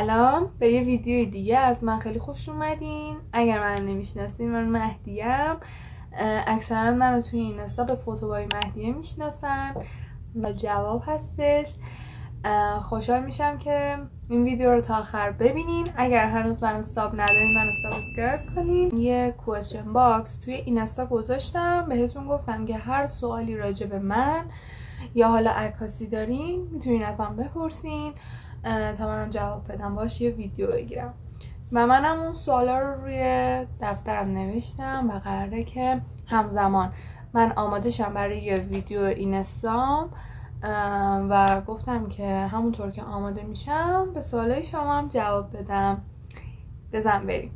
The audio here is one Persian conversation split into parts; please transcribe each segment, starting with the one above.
سلام، به یه ویدیو دیگه از من خیلی خوش اومدین. اگر من نمیشناسین، من مهدیم. اکثرا منو توی این اینستا به فوتوبای مهدیه میشناسن و جواب هستش. خوشحال میشم که این ویدیو رو تا آخر ببینین. اگر هنوز منو ساب ندارین، منو سابسکرایب کنین. یه کوئسچن باکس توی اینستا گذاشتم، بهتون گفتم که هر سوالی راجع به من یا حالا عکاسی دارین میتونین ازم بپرسین تا منم جواب بدم، باش یه ویدیو بگیرم. و منم اون سوالا رو روی دفترم نوشتم و قراره که همزمان من آماده شم برای یه ویدیو اینستام و گفتم که همونطور که آماده میشم به سوالای شما هم جواب بدم. بزن بریم.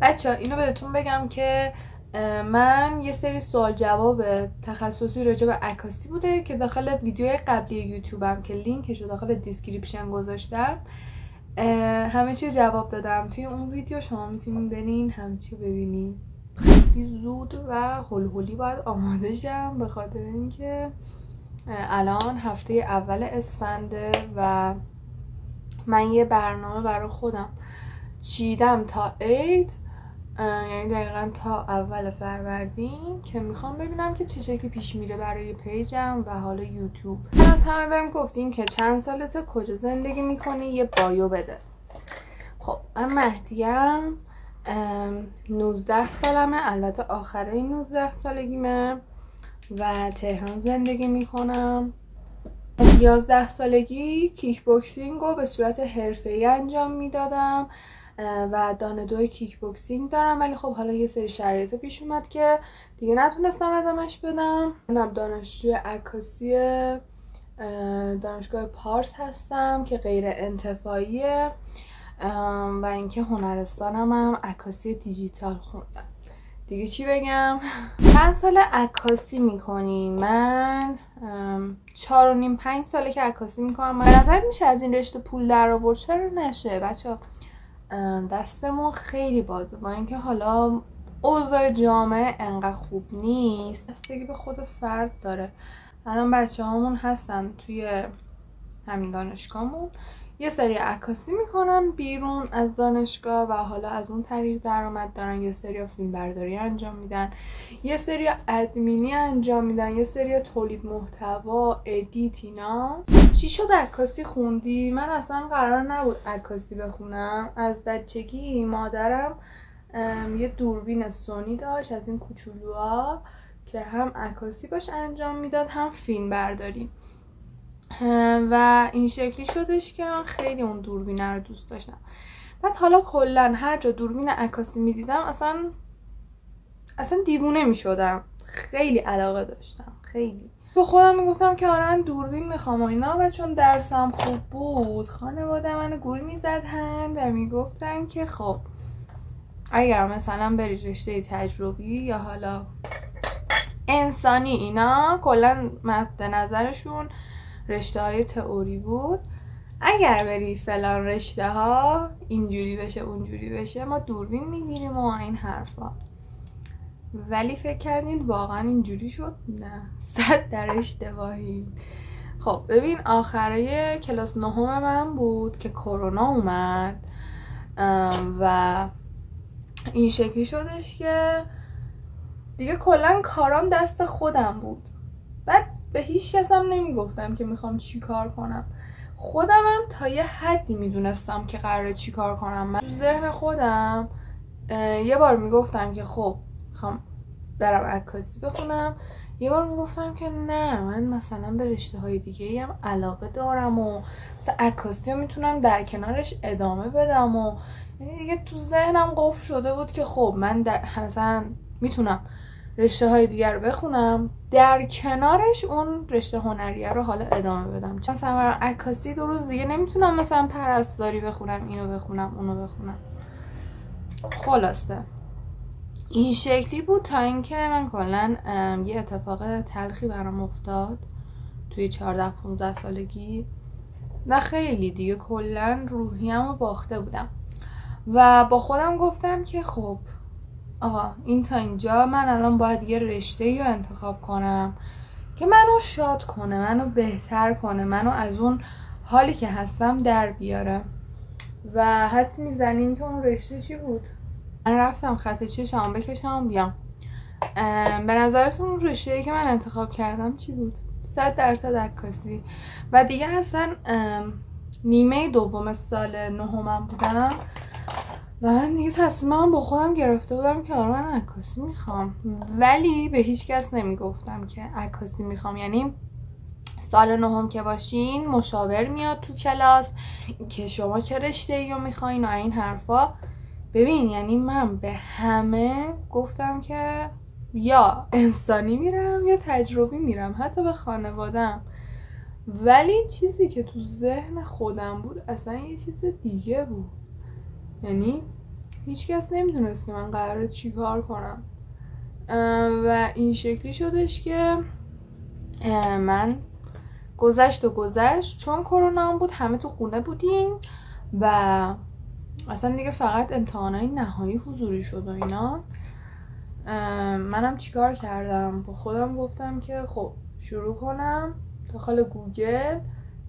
بچه ها اینو بهتون بگم که من یه سری سوال جواب تخصصی راجع به عکاسی بوده که داخل ویدیو قبلی یوتیوبم که لینکش رو داخل دیسکریپشن گذاشتم همه چی جواب دادم. توی اون ویدیو شما میتونین برین همه چی ببینین. خیلی زود و هلهلی باید آماده شم به خاطر اینکه الان هفته اول اسفنده و من یه برنامه برای خودم چیدم تا عید، یعنی دقیقا تا اول فروردین، که میخوام ببینم که چه شکلی پیش میره برای پیجم و حالا یوتیوب. از همه بهم گفتین که چند سالته، کجا زندگی میکنی، یه بایو بده. خب من مهدیم، 19 سالمه، البته آخره 19 سالگیمه و تهران زندگی میکنم. 11 سالگی کیک بوکسینگ رو به صورت حرفه‌ای انجام میدادم و دانه 2 کیک بوکسینگ دارم، ولی خب حالا یه سری شرایط پیش اومد که دیگه نتونستم ادامهش بدم. منم دانشجوی عکاسی دانشگاه پارس هستم که غیر انتفاعیه و اینکه هنرستانم هم عکاسی دیجیتال خوندم. دیگه چی بگم؟ چند سال عکاسی میکنین؟ من 4.5-5 ساله که عکاسی میکنم. به نظرت میشه از این رشته پول در آورد؟ چرا نشه بچه؟ دستمون خیلی بازه، با اینکه حالا اوضاع جامعه انقدر خوب نیست، بستگی به خود فرد داره. الان بچه هامون هستن توی همین دانشگاهمون یه سری عکاسی میکنن بیرون از دانشگاه و حالا از اون طریق درآمد دارن. یه سری فیلم برداری انجام میدن، یه سری ادمینی انجام میدن، یه سری تولید محتوا، ادیت. اینا چی شد عکاسی خوندی؟ من اصلا قرار نبود عکاسی بخونم. از بچگی مادرم یه دوربین سونی داشت از این کوچولوها که هم عکاسی باش انجام میداد هم فیلم برداری و این شکلی شدش که من خیلی اون دوربینه رو دوست داشتم. بعد حالا کلا هر جا دوربین عکاسی میدیدم اصلا دیوونه میشدم. خیلی علاقه داشتم، خیلی به خودم میگفتم که آره من دوربین میخوام و اینا. و چون درسم خوب بود خانواده منو گول میزدن و میگفتن که خب اگر مثلا بری رشته تجربی یا حالا انسانی، اینا کلا مد نظرشون رشته های تئوری بود، اگر بری فلان رشته ها اینجوری بشه اونجوری بشه ما دوربین میگیریم و این حرفا. ولی فکر کردین واقعا اینجوری شد؟ نه، 100 در اشتباهی. خب ببین، آخره کلاس 9 من بود که کرونا اومد و این شکلی شدش که دیگه کلا کارام دست خودم بود. بعد به هیچ کس هم نمیگفتم که میخوام چی کار کنم. خودمم تا یه حدی میدونستم که قراره چی کار کنم. من تو ذهن خودم یه بار میگفتم که خب میخوام برم عکاسی بخونم، یه بار میگفتم که نه من مثلا به رشته های دیگه هم علاقه دارم و مثلا عکاسی رو میتونم در کنارش ادامه بدم و یعنی دیگه تو ذهنم قفل شده بود که خب من مثلا میتونم رشته های دیگر رو بخونم در کنارش اون رشته هنریه رو حالا ادامه بدم. چون مثلا برای عکاسی 2 روز دیگه نمیتونم مثلا پرستاری بخونم، اینو بخونم اونو بخونم. خلاصه این شکلی بود تا اینکه من کلا یه اتفاق تلخی برام افتاد توی 14-15 سالگی و خیلی دیگه کلا روحیه‌مو باخته بودم و با خودم گفتم که خب آقا این تا اینجا، من الان باید یه رشته‌ای رو انتخاب کنم که منو شاد کنه، منو بهتر کنه، منو از اون حالی که هستم در بیاره. و حدس میزنین که اون رشته چی بود؟ من رفتم خط چشم بکشم بیام. به نظرتون اون رشته‌ای که من انتخاب کردم چی بود؟ 100% عکاسی. و دیگه اصلا نیمه دوم سال نهمم بودم و من دیگه تصمیمم با خودم گرفته بودم که آره من عکاسی میخوام، ولی به هیچ کس نمیگفتم که عکاسی میخوام. یعنی سال نهم که باشین مشاور میاد تو کلاس که شما چه رشته‌ای رو میخواین و این حرفا. ببین یعنی من به همه گفتم که یا انسانی میرم یا تجربی میرم، حتی به خانوادم. ولی چیزی که تو ذهن خودم بود اصلا یه چیز دیگه بود. یعنی هیچ کس نمیدونست که من قراره چی کار کنم و این شکلی شدش که من گذشت چون کرونا هم بود، همه تو خونه بودیم و اصلا دیگه فقط امتحانای نهایی حضوری شد و اینا. منم چیکار کردم؟ با خودم گفتم که خب شروع کنم داخل گوگل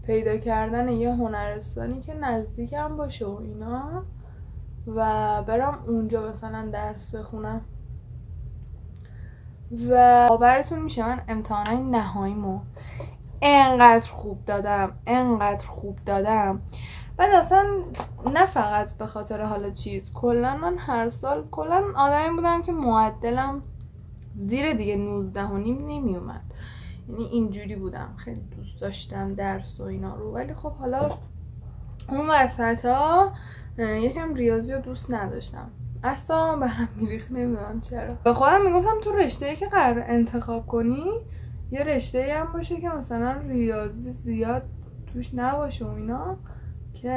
پیدا کردن یه هنرستانی که نزدیکم باشه و اینا و برم اونجا مثلا درس بخونم. و باورتون میشه من امتحانای نهاییمو انقدر خوب دادم. بعد اصلا نه فقط به خاطر حالا چیز، کلا من هر سال کلا آدمی بودم که معدلم زیر دیگه 19.5 نمیومد. یعنی اینجوری بودم، خیلی دوست داشتم درس و اینا رو. ولی خب حالا اون وسطا یکم ریاضی رو دوست نداشتم، اصلا به هم میریخت، نمیدونم چرا. به خودم میگفتم تو رشته‌ای که قرار انتخاب کنی یه رشته‌ای هم باشه که مثلا ریاضی زیاد توش نباشه و اینا که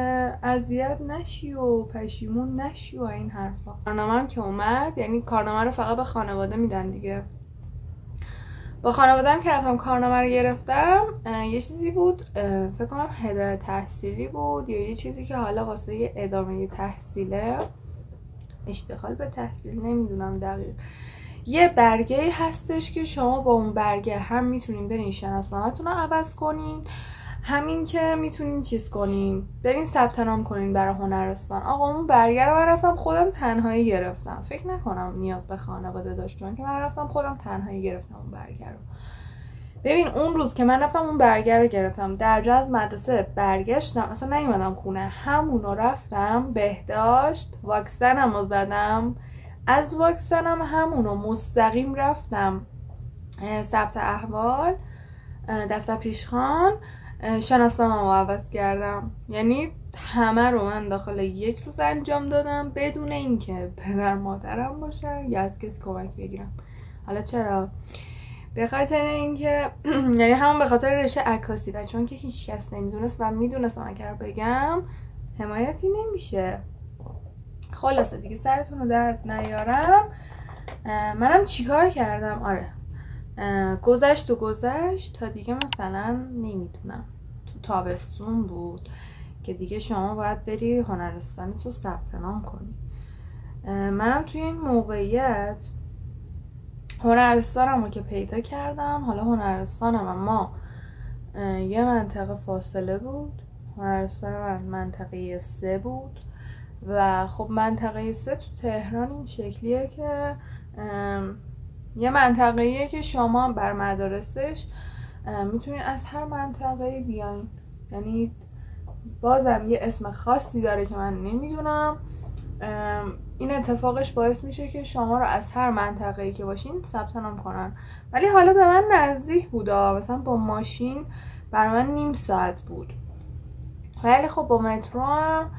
اذیت نشی و پشیمون نشی و این حرفا. کارنامه‌ام که اومد، یعنی کارنامه رو فقط به خانواده میدن دیگه. با خانواده‌ام که رفتم کارنامه رو گرفتم، یه چیزی بود فکر کنم هدایت تحصیلی بود یا یه چیزی که حالا واسه ادامه تحصیله، اشتغال به تحصیل، نمیدونم دقیق. یه برگه هستش که شما با اون برگه هم میتونین برین شناسنامه‌تون رو عوض کنین، همین که میتونین چیز کنین برین ثبت نام کنین برای هنرستان. آقا اون برگه رو من رفتم خودم تنهایی گرفتم، فکر نکنم نیاز به خانواده داشت، چون که من رفتم خودم تنهایی گرفتم اون برگه رو. ببین اون روز که من رفتم اون برگه رو گرفتم، درجا از مدرسه برگشتم، اصلا نیومدم خونه، همونو رفتم بهداشت، واکسنم رو زدم، از واکسنم همونو مستقیم رفتم ثبت احوال دفتر پیشخوان، شناسنامه‌مو عوض کردم. یعنی همه رو من داخل یک روز انجام دادم بدون اینکه پدر مادرم باشن یا از کسی کمک بگیرم. حالا چرا؟ به خاطر اینکه یعنی همون به خاطر رشته عکاسی و چون که هیچ کس نمیدونست و میدونستم اگر بگم حمایتی نمیشه. خلاصه دیگه سرتون رو درد نیارم. منم چیکار کردم؟ آره گذشت تا دیگه مثلا نمیدونم تو تابستون بود که دیگه شما باید بری هنرستانی تو ثبت نام کنی. منم توی این موقعیت هنرستانم رو که پیدا کردم. حالا هنرستانم اما یه منطقه فاصله بود، هنرستان من منطقه 3 بود و خب منطقه 3 تو تهران این شکلیه که یه منطقه‌ایه که شما بر مدارسش میتونین از هر منطقه‌ای بیاین. یعنی بازم یه اسم خاصی داره که من نمیدونم. این اتفاقش باعث میشه که شما رو از هر منطقه‌ای که باشین ثبت نام کنن. ولی حالا به من نزدیک بود، مثلا با ماشین بر من نیم ساعت بود، ولی خب با مترو هم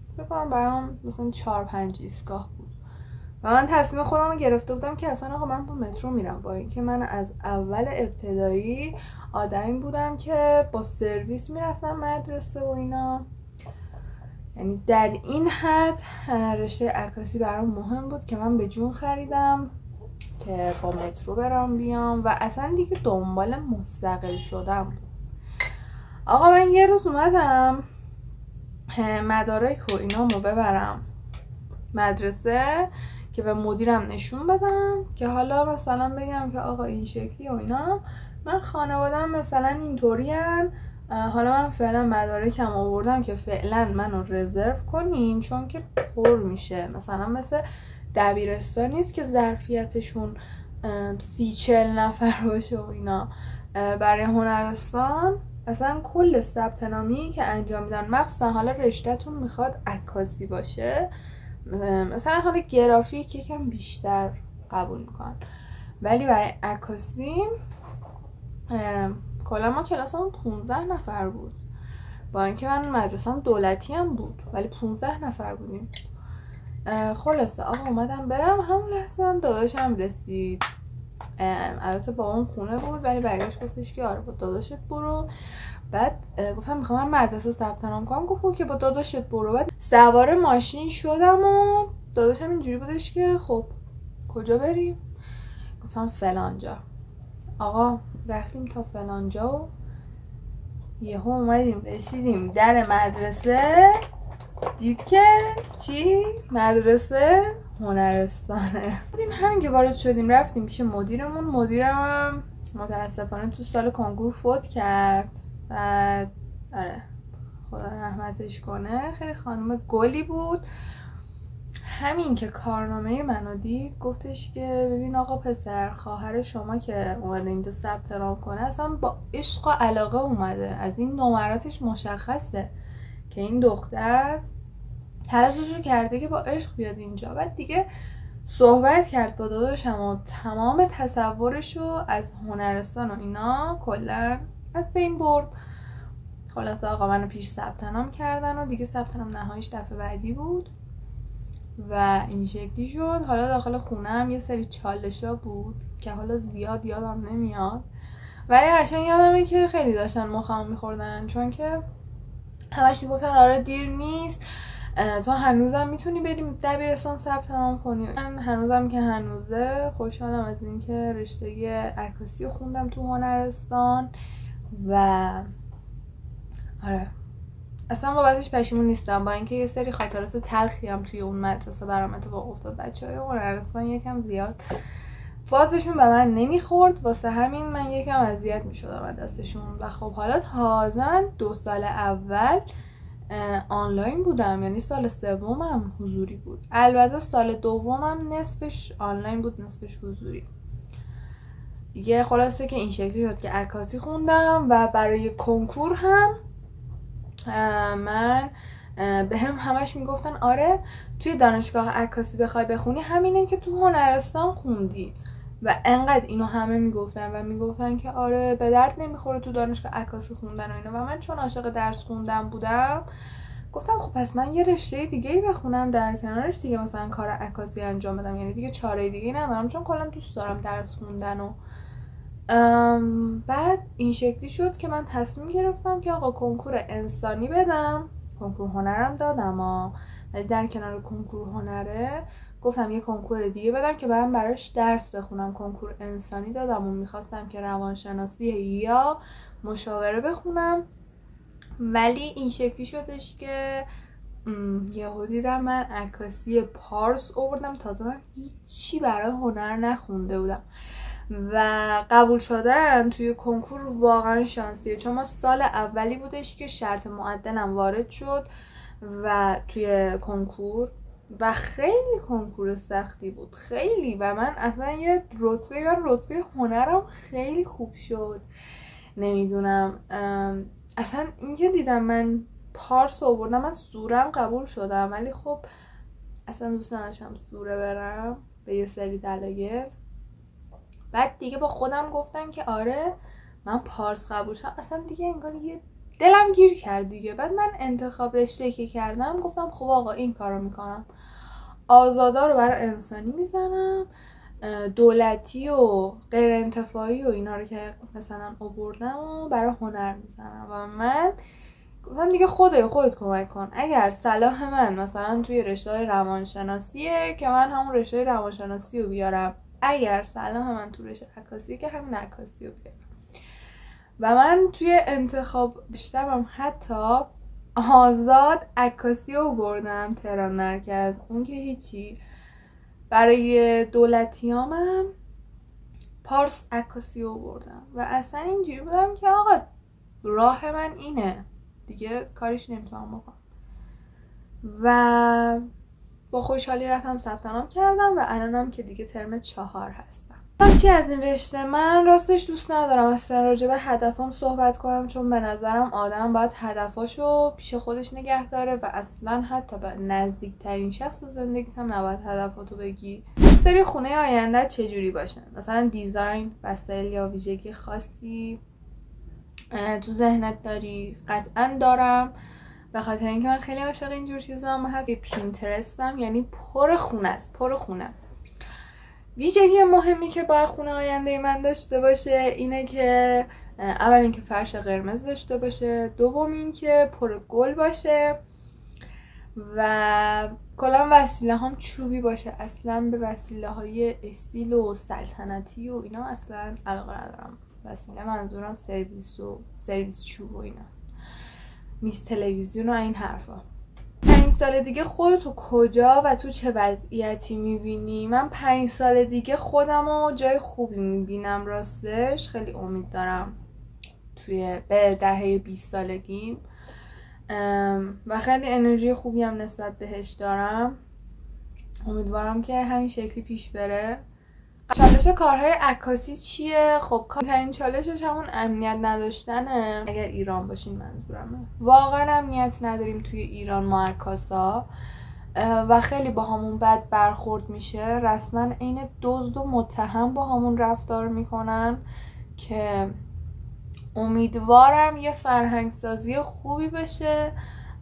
فکر کنم برام مثلا 4-5 ایستگاه بود و من تصمیم خودم رو گرفته بودم که اصلا آقا من با مترو میرم. با اینکه من از اول ابتدایی آدمی بودم که با سرویس میرفتم مدرسه و اینا، یعنی در این حد رشته عکاسی برام مهم بود که من به جون خریدم که با مترو برام بیام و اصلا دیگه دنبال مستقل شدم. آقا من یه روز اومدم مدارک و اینامو ببرم مدرسه که به مدیرم نشون بدم که حالا مثلا بگم که آقا این شکلی و اینا، من خانوادم مثلا اینطورین، حالا من فعلا مدارکم آوردم که فعلا منو رزرو کنین چون که پر میشه. مثلا مثل دبیرستان نیست که ظرفیتشون 30-40 نفر باشه و اینا. برای هنرستان اصلا کل ثبت نامی که انجام میدن، مخصوصا حالا رشته‌تون میخواد عکاسی باشه، مثلا حالا گرافیک یکم بیشتر قبول میکنن، ولی برای عکاسی کلا ما کلاسمون 15 نفر بود، با اینکه من مدرسه‌ام دولتی هم بود ولی 15 نفر بودیم. خلاصه آقا اومدم برم، همون لحظه من داداشم رسید. البته بابام خونه بود ولی برگشت گفتش که آره با داداشت برو. بعد گفتم میخوام من مدرسه ثبت نام کنم، گفت که با داداشت برو. بعد سوار ماشین شدم و داداشم اینجوری بودش که خب کجا بریم؟ گفتم فلان جا. آقا رفتیم تا فلان جا و یهو اومدیم رسیدیم در مدرسه، دید که چی؟ مدرسه هنرستانه. بودیم همین که وارد شدیم رفتیم پیش مدیرمون. مدیرم متاسفانه تو سال کنکور فوت کرد. بعد آره خدا رحمتش کنه، خیلی خانم گلی بود. همین که کارنامه منو دید گفتش که ببین آقا پسر، خواهر شما که اومده اینجا ثبت نام کنه اصلا با عشق و علاقه اومده، از این نمراتش مشخصه که این دختر تلاشش رو کرده که با عشق بیاد اینجا. بعد دیگه صحبت کرد با داداشم و تمام تصورش رو از هنرستان و اینا کلا از بین برد. خلاصه آقا منو پیش ثبت نام کردن و دیگه ثبت نام نهاییش دفعه بعدی بود و این شکلی شد. حالا داخل خونه هم یه سری چالشا بود که حالا زیاد یادم نمیاد، ولی قشنگ یادمه که خیلی داشتن مخم میخوردن، چون که همش میگفتن آره دیر نیست، تو هنوزم میتونی بریم دبیرستان ثبت نام کنی. من هنوزم که هنوزه خوشحالم از اینکه رشته عکاسی رو خوندم تو هنرستان و آره اصلا بابتش پشیمون نیستم، با اینکه یه سری خاطرات تلخی هم توی اون مدرسه برام اتفاق افتاد. بچهای هنرستان یکم زیاد فازشون به من نمیخورد، واسه همین من یکم اذیت میشدم از دستشون. و خب حالا تازه من 2 سال اول آنلاین بودم، یعنی سال سومم حضوری بود. البته سال دومم نصفش آنلاین بود نصفش حضوری دیگه. خلاصه که این شکلی شد که عکاسی خوندم و برای کنکور هم من به همش میگفتن آره توی دانشگاه عکاسی بخوای بخونی همینه که تو هنرستان خوندی، و انقدر اینو همه میگفتن و میگفتن که آره به درد نمیخوره تو دانشگاه عکاسی خوندن و اینا. و من چون عاشق درس خوندن بودم گفتم خب پس من یه رشته دیگه ای بخونم در کنارش دیگه، مثلا کار عکاسی انجام بدم، یعنی دیگه چاره دیگه ندارم چون کلا دوست دارم درس خوندن. و بعد این شکلی شد که من تصمیم گرفتم که آقا کنکور انسانی بدم. کنکور هنرم دادم ولی در کنار کنکور هنره گفتم یه کنکور دیگه بدم که برام براش درس بخونم. کنکور انسانی دادم و میخواستم که روانشناسی یا مشاوره بخونم، ولی این شکلی شدش که یهو دیدم من عکاسی پارس آوردم، تازه من هیچی برای هنر نخونده بودم و قبول شدن توی کنکور واقعا شانسیه، چون ما سال اولی بودش که شرط معدلم وارد شد و توی کنکور و خیلی کنکور سختی بود خیلی، و من اصلا یه رتبه هنرم خیلی خوب شد. نمیدونم اصلا اینکه دیدم من پارس آوردم، من سورم قبول شدم ولی خب اصلا دوست نداشتم سوره برم به یه سری دلایل. بعد دیگه با خودم گفتم که آره من پارس قبول شدم، اصلا دیگه انگار یه دلم گیر کرد دیگه. بعد من انتخاب رشته که کردم گفتم خب آقا این کارو میکنم، آزادا رو برای انسانی میزنم، دولتی و غیر انتفاعی و اینا رو که مثلا آوردم و برای هنر میزنم. و من گفتم دیگه خودت کمک کن، اگر صلاح من مثلا توی رشته روانشناسیه که من همون رشته روانشناسی رو بیارم، اگر صلاح من تو رشته عکاسی که همین عکاسی رو بیارم. و من توی انتخاب بیشترم حتی آزاد عکاسی رو بردم تهران مرکز، اون که هیچی. برای دولتیامم پارس عکاسی آوردم و اصلا اینجوری بودم که آقا راه من اینه دیگه، کاریش نمیتونم بکنم و با خوشحالی رفتم ثبت نام کردم و الانم که دیگه ترم 4 هستم. چی از این رشته من راستش دوست ندارم اصلا راجع به هدفم صحبت کنم، چون به نظرم آدم باید هدفاشو پیش خودش نگه داره و اصلا حتی به نزدیکترین شخص زندگیت هم نباید هدفاتو بگی. دوست داری خونه آینده چجوری باشه؟ مثلا دیزاین، وسایل یا ویژگی خاصی تو ذهنت داری؟ قطعا دارم، به خاطر اینکه من خیلی عاشق اینجور چیزام هست. پینترستم یعنی پر خونه است، پر خونه. ویژگی مهمی که باید خونه آینده من داشته باشه اینه که اول اینکه فرش قرمز داشته باشه، دوم اینکه پر گل باشه و کلا وسیله هم چوبی باشه. اصلا به وسیله های استیل و سلطنتی و اینا اصلا علاقه ندارم. وسیله منظورم سرویس چوب و ایناست، میز تلویزیون و این حرفا. 5 سال دیگه خودتو کجا و تو چه وضعیتی میبینی؟ من 5 سال دیگه خودمو جای خوبی میبینم راستش. خیلی امید دارم به دهه 20 سالگیم و خیلی انرژی خوبی هم نسبت بهش دارم. امیدوارم که همین شکلی پیش بره. چالش کارهای عکاسی چیه؟ خب کارترین چالشش همون امنیت نداشتنه. اگر ایران باشین منظورمه. واقعا امنیت نداریم توی ایران ما عکاسا و خیلی با همون بد برخورد میشه. رسما عین دزد و متهم با همون رفتار میکنن که امیدوارم یه فرهنگ سازی خوبی بشه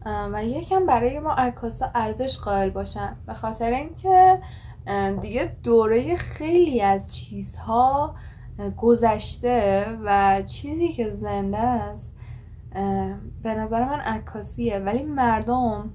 و یکم برای ما عکاسا ارزش قائل باشن، به خاطر اینکه دیگه دوره خیلی از چیزها گذشته و چیزی که زنده است به نظر من عکاسیه. ولی مردم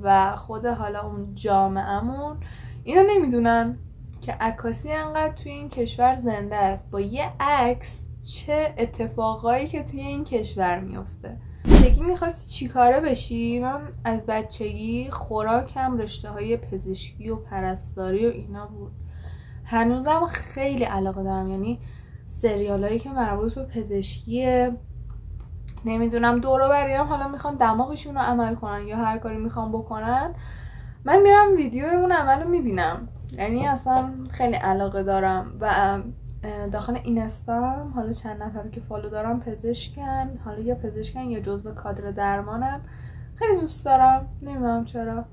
و خود حالا اون جامعه‌مون اینو نمیدونن که عکاسی انقدر توی این کشور زنده است. با یه عکس چه اتفاقایی که توی این کشور میفته. بچگی میخواستی چی کاره بشی؟ من از بچگی خوراکم رشته های پزشکی و پرستاری و اینا بود. هنوزم خیلی علاقه دارم، یعنی سریال هایی که مربوط به پزشکیه، نمیدونم دور و بریم حالا میخوان دماغشون رو عمل کنن یا هر کاری میخوان بکنن، من میرم ویدیو اون عمل رو میبینم. یعنی اصلا خیلی علاقه دارم و داخل اینستام حالا چند نفر که فالو دارم پزشکن، حالا یا پزشکن یا جزو کادر درمانن. خیلی دوست دارم، نمیدونم چرا.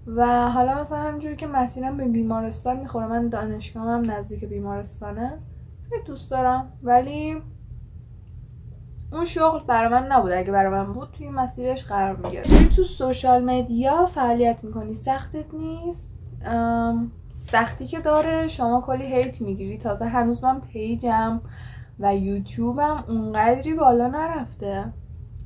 و حالا مثلا همینجوری که مسیرم به بیمارستان میخوره، من دانشگاهم هم نزدیک بیمارستانه، خیلی دوست دارم. ولی اون شغل برای من نبود. اگه برای من بود توی مسیرش قرار میگرفت. تو سوشال مدیا فعالیت میکنی، سختت نیست؟ سختی که داره، شما کلی هیت میگیری. تازه هنوز من پیجم و یوتیوبم اونقدری بالا نرفته.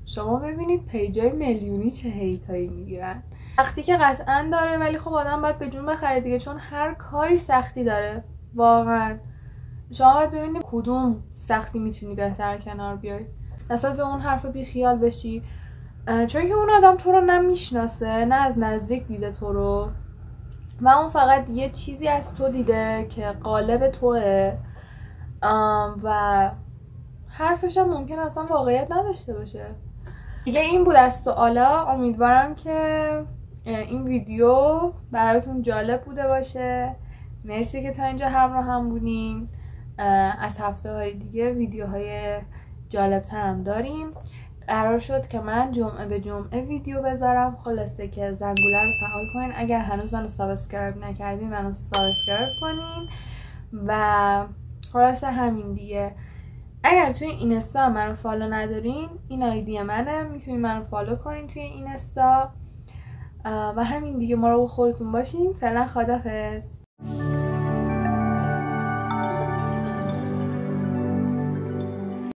شما ببینید پیجای میلیونی چه هیتایی میگیرن. سختی که قطعا داره، ولی خب آدم باید به جون بخره دیگه، چون هر کاری سختی داره. واقعا شما باید ببینید کدوم سختی میتونی بهتر کنار بیای، نسبت به اون حرف بی خیال بشی، چون که اون آدم تو رو نمیشناسه، نه از نزدیک دیده تو رو و اون فقط یه چیزی از تو دیده که قالب توه و حرفش هم ممکن اصلا واقعیت نداشته باشه دیگه. این بود از سوالا. امیدوارم که این ویدیو براتون جالب بوده باشه. مرسی که تا اینجا همراه هم بودیم. از هفته های دیگه ویدیوهای جالب تر هم داریم. قرار شد که من جمعه به جمعه ویدیو بذارم. خلاصه که زنگوله رو فعال کنین. اگر هنوز منو سابسکرایب نکردین منو سابسکرایب کنین و خلاصه همین دیگه. اگر توی اینستا منو فالو ندارین، این آیدی منه، میتونین منو فالو کنین توی اینستا و همین دیگه. مراقب خودتون باشین. فعلا خداحافظ.